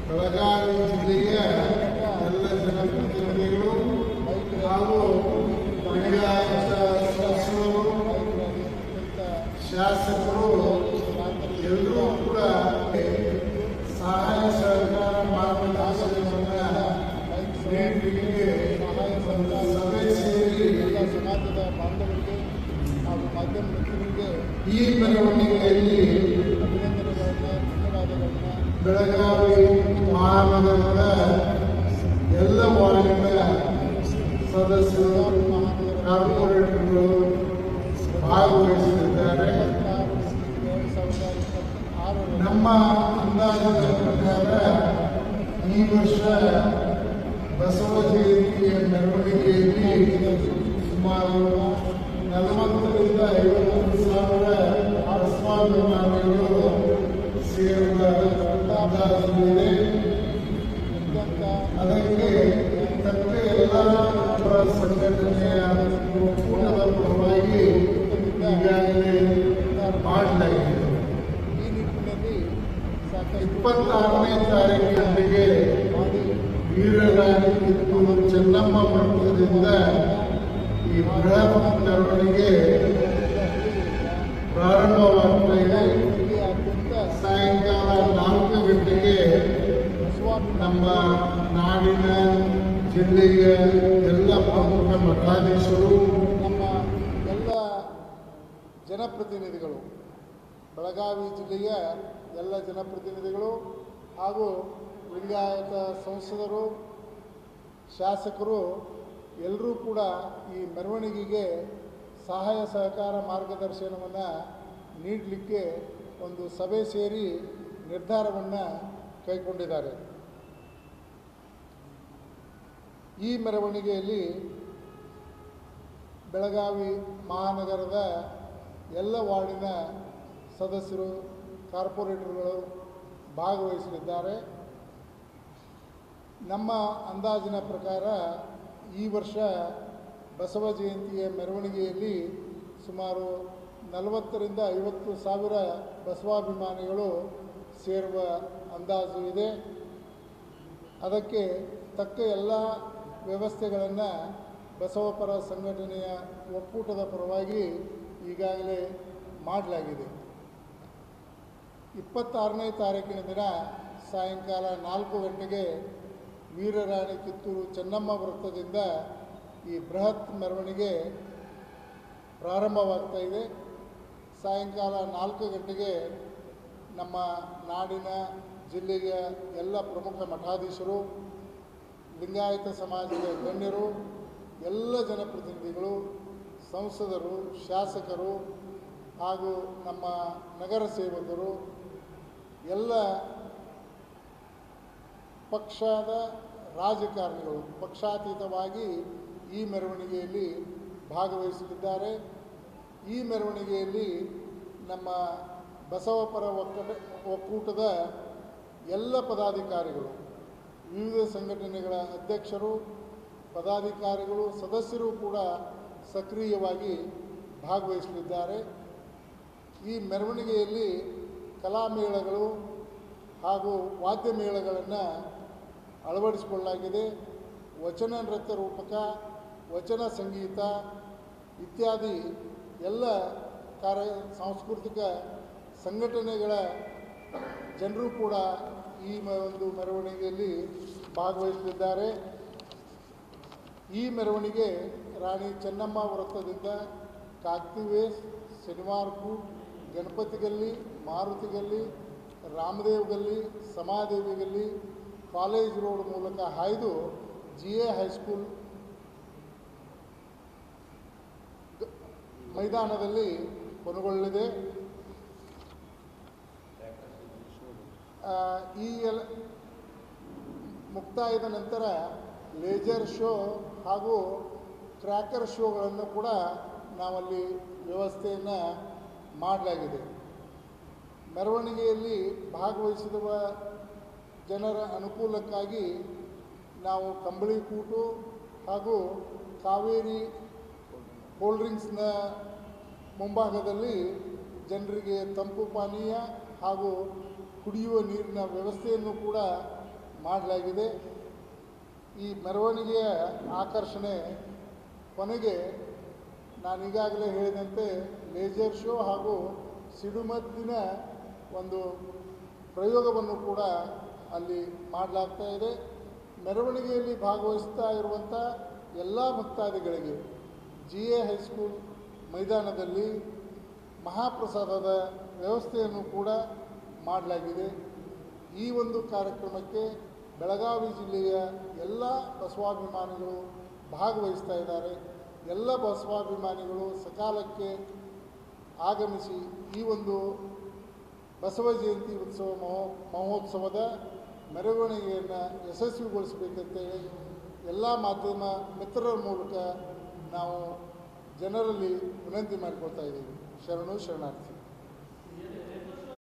ಬೆಳಗಾವಿ ಜಿಲ್ಲೆಯ ಎಲ್ಲ ಜನಪ್ರತಿನಿಧಿಗಳು ಹಾಗೂ ಶಾಸಕರು ಎಲ್ಲರೂ ಕೂಡ ಸಹಾಯ ಸಹಕಾರ ಮಾರ್ಗದರ್ಶನವನ್ನು ನೀಡಲಿಕ್ಕೆ ಸಭೆ ಸೇರಿ ಸಮಾಜದ ಬಾಂಧವರಿಗೆ ಹಾಗೂ ಮಾಧ್ಯಮ ಮಿತ್ರರಿಗೆ ಈ ಮೆರವಣಿಗೆಯಲ್ಲಿ ಧನ್ಯವಾದಗಳನ್ನ ಬೆಳಗಾವಿ ಮಹಾನಗರದ ಎಲ್ಲ ವಾರ್ಡ್ಗಳ ಸದಸ್ಯರು ಕಾರ್ಪೊರೇಟರ್ಗಳು ಭಾಗವಹಿಸಿದ್ದಾರೆ. ನಮ್ಮ ಅಂದಾಜಿನ ಪ್ರಕಾರ ಈ ವರ್ಷ ಬಸವ ಜಯಂತಿಯ ಮೆರವಣಿಗೆಯಲ್ಲಿ ಸುಮಾರು 40ರಿಂದ 50 ಸಾವಿರ ಅಸ್ವಾಭಿಮಾನಿಗಳು ಸೇರುವ ಅಂದಾಜಿದೆ. ಅದಕ್ಕೆ ತಕ್ಕ ಎಲ್ಲ ಸಂಘಟನೆಯ ಒಕ್ಕೂಟದ ಪರವಾಗಿ ಈಗಾಗಲೇ ಮಾಡಲಾಗಿದೆ. ಈ ನಿಟ್ಟಿನಲ್ಲಿ 26ನೇ ತಾರೀಕಿನೊಂದಿಗೆ ವೀರರಾಣಿ ಕಿತ್ತೂರು ಚೆನ್ನಮ್ಮ ವೃತ್ತದಿಂದ ಈ ಬೃಹತ್ ಮೆರವಣಿಗೆ ಪ್ರಾರಂಭವಾಗ್ತಾ ಇದೆ. ಸಾಯಂಕಾಲ 4 ಗಂಟೆಗೆ ನಮ್ಮ ನಾಡಿನ ಜಿಲ್ಲೆಯ ಎಲ್ಲ ಪ್ರಮುಖ ಮಠಾಧೀಶರು, ನಮ್ಮ ಎಲ್ಲ ಜನಪ್ರತಿನಿಧಿಗಳು, ಬೆಳಗಾವಿ ಜಿಲ್ಲೆಯ ಎಲ್ಲ ಜನಪ್ರತಿನಿಧಿಗಳು ಹಾಗೂ ಲಿಂಗಾಯತ ಸಂಸದರು, ಶಾಸಕರು ಎಲ್ಲರೂ ಕೂಡ ಈ ಮೆರವಣಿಗೆಗೆ ಸಹಾಯ ಸಹಕಾರ ಮಾರ್ಗದರ್ಶನವನ್ನು ನೀಡಲಿಕ್ಕೆ ಒಂದು ಸಭೆ ಸೇರಿ ನಿರ್ಧಾರವನ್ನು ಕೈಗೊಂಡಿದ್ದಾರೆ. ಈ ಮೆರವಣಿಗೆಯಲ್ಲಿ ಬೆಳಗಾವಿ ಮಹಾನಗರದ ಎಲ್ಲ ವಾರ್ಡಿನ ಸದಸ್ಯರು, ಕಾರ್ಪೊರೇಟರ್ಗಳು ಭಾಗವಹಿಸಲಿದ್ದಾರೆ. ನಮ್ಮ ಅಂದಾಜಿನ ಪ್ರಕಾರ ಈ ವರ್ಷ ಬಸವ ಜಯಂತಿಯ ಮೆರವಣಿಗೆಯಲ್ಲಿ ಸುಮಾರು 40ರಿಂದ 50 ಸಾವಿರ ಬಸವಾಭಿಮಾನಿಗಳು ಸೇರುವ ಅಂದಾಜು ಇದೆ. ಅದಕ್ಕೆ ತಕ್ಕ ಎಲ್ಲ ವ್ಯವಸ್ಥೆಗಳನ್ನು ಬಸವಪರ ಸಂಘಟನೆಯ ಒಕ್ಕೂಟದ ಪರವಾಗಿ ಈಗಾಗಲೇ ಮಾಡಲಾಗಿದೆ. 26ನೇ ತಾರೀಕಿನ ದಿನ ಸಾಯಂಕಾಲ 4 ಗಂಟೆಗೆ ವೀರರಾಣಿ ಕಿತ್ತೂರು ಚೆನ್ನಮ್ಮ ವೃತ್ತದಿಂದ ಈ ಬೃಹತ್ ಮೆರವಣಿಗೆ ಪ್ರಾರಂಭವಾಗ್ತಾ ಇದೆ. ಸಾಯಂಕಾಲ 4 ಗಂಟೆಗೆ ನಮ್ಮ ನಾಡಿನ ಜಿಲ್ಲೆಯ ಎಲ್ಲ ಪ್ರಮುಖ ಮಠಾಧೀಶರು, ಲಿಂಗಾಯತ ಸಮಾಜದ ಗಣ್ಯರು, ಎಲ್ಲ ಜನಪ್ರತಿನಿಧಿಗಳು, ಸಂಸದರು, ಶಾಸಕರು ಹಾಗೂ ನಮ್ಮ ನಗರ ಸೇವಕರು, ಎಲ್ಲ ಪಕ್ಷದ ರಾಜಕಾರಣಿಗಳು ಪಕ್ಷಾತೀತವಾಗಿ ಈ ಮೆರವಣಿಗೆಯಲ್ಲಿ ಭಾಗವಹಿಸಲಿದ್ದಾರೆ. ಈ ಮೆರವಣಿಗೆಯಲ್ಲಿ ನಮ್ಮ ಬಸವಪರ ಒಕ್ಕೂಟದ ಎಲ್ಲ ಪದಾಧಿಕಾರಿಗಳು, ವಿವಿಧ ಸಂಘಟನೆಗಳ ಅಧ್ಯಕ್ಷರು, ಪದಾಧಿಕಾರಿಗಳು, ಸದಸ್ಯರು ಕೂಡ ಸಕ್ರಿಯವಾಗಿ ಭಾಗವಹಿಸಲಿದ್ದಾರೆ. ಈ ಮೆರವಣಿಗೆಯಲ್ಲಿ ಕಲಾಮೇಳಗಳು ಹಾಗೂ ವಾದ್ಯ ಮೇಳಗಳನ್ನು ಅಳವಡಿಸಿಕೊಳ್ಳಲಾಗಿದೆ. ವಚನ ನೃತ್ಯ ರೂಪಕ, ವಚನ ಸಂಗೀತ ಇತ್ಯಾದಿ ಎಲ್ಲ ಸಾಂಸ್ಕೃತಿಕ ಸಂಘಟನೆಗಳ ಜನರು ಕೂಡ ಈ ಒಂದು ಮೆರವಣಿಗೆಯಲ್ಲಿ ಭಾಗವಹಿಸಲಿದ್ದಾರೆ. ಈ ಮೆರವಣಿಗೆ ರಾಣಿ ಚೆನ್ನಮ್ಮ ವೃತ್ತದಿಂದ ಕಾಕ್ತಿವೇಸ್, ಶನಿವಾರಪುರ, ಗಣಪತಿ ಗಲ್ಲಿ, ಮಾರುತಿ ಗಲ್ಲಿ, ರಾಮದೇವ್ ಗಲ್ಲಿ, ಸಮಾದೇವಿ ಗಲ್ಲಿ, ಕಾಲೇಜ್ ರೋಡ್ ಮೂಲಕ ಹಾಯ್ದು GA ಹೈಸ್ಕೂಲ್ ಮೈದಾನದಲ್ಲಿ ಕೊನೆಗೊಳ್ಳಲಿದೆ. ಈ ಮುಕ್ತಾಯದ ನಂತರ ಲೇಜರ್ ಶೋ ಹಾಗೂ ಕ್ರ್ಯಾಕರ್ ಶೋಗಳನ್ನು ಕೂಡ ನಾವಲ್ಲಿ ವ್ಯವಸ್ಥೆಯನ್ನು ಮಾಡಲಾಗಿದೆ. ಮೆರವಣಿಗೆಯಲ್ಲಿ ಭಾಗವಹಿಸಿರುವ ಜನರ ಅನುಕೂಲಕ್ಕಾಗಿ ನಾವು ಕಂಬಳಿ ಕೂಟು ಹಾಗೂ ಕಾವೇರಿ ಕೋಲ್ಡ್ ಡ್ರಿಂಕ್ಸ್ನ ಮುಂಭಾಗದಲ್ಲಿ ಜನರಿಗೆ ತಂಪು ಪಾನೀಯ ಹಾಗೂ ಕುಡಿಯುವ ನೀರಿನ ವ್ಯವಸ್ಥೆಯನ್ನು ಕೂಡ ಮಾಡಲಾಗಿದೆ. ಈ ಮೆರವಣಿಗೆಯ ಆಕರ್ಷಣೆ ಕೊನೆಗೆ ನಾನು ಈಗಾಗಲೇ ಹೇಳಿದಂತೆ ಲೇಸರ್ ಶೋ ಹಾಗೂ ಸಿಡಿಮದ್ದಿನ ಒಂದು ಪ್ರಯೋಗವನ್ನು ಕೂಡ ಅಲ್ಲಿ ಮಾಡಲಾಗ್ತಾ ಇದೆ. ಮೆರವಣಿಗೆಯಲ್ಲಿ ಭಾಗವಹಿಸ್ತಾ ಇರುವಂಥ ಎಲ್ಲ ಭಕ್ತಾದಿಗಳಿಗೆ GA ಹೈಸ್ಕೂಲ್ ಮೈದಾನದಲ್ಲಿ ಮಹಾಪ್ರಸಾದದ ವ್ಯವಸ್ಥೆಯನ್ನು ಕೂಡ ಮಾಡಲಾಗಿದೆ. ಈ ಒಂದು ಕಾರ್ಯಕ್ರಮಕ್ಕೆ ಬೆಳಗಾವಿ ಜಿಲ್ಲೆಯ ಎಲ್ಲ ಬಸವಾಭಿಮಾನಿಗಳು ಭಾಗವಹಿಸ್ತಾ ಇದ್ದಾರೆ. ಎಲ್ಲ ಬಸವಾಭಿಮಾನಿಗಳು ಸಕಾಲಕ್ಕೆ ಆಗಮಿಸಿ ಈ ಒಂದು ಬಸವ ಜಯಂತಿ ಮಹೋತ್ಸವದ ಮೆರವಣಿಗೆಯನ್ನು ಯಶಸ್ವಿಗೊಳಿಸಬೇಕಂತೇಳಿ ಎಲ್ಲ ಮಾಧ್ಯಮ ಮಿತ್ರರ ಮೂಲಕ ನಾವು ಜನರಲ್ಲಿ ವಿನಂತಿ ಮಾಡಿಕೊಳ್ತಾ ಇದ್ದೀವಿ. ಶರಣು ಶರಣಾರ್ಥಿ.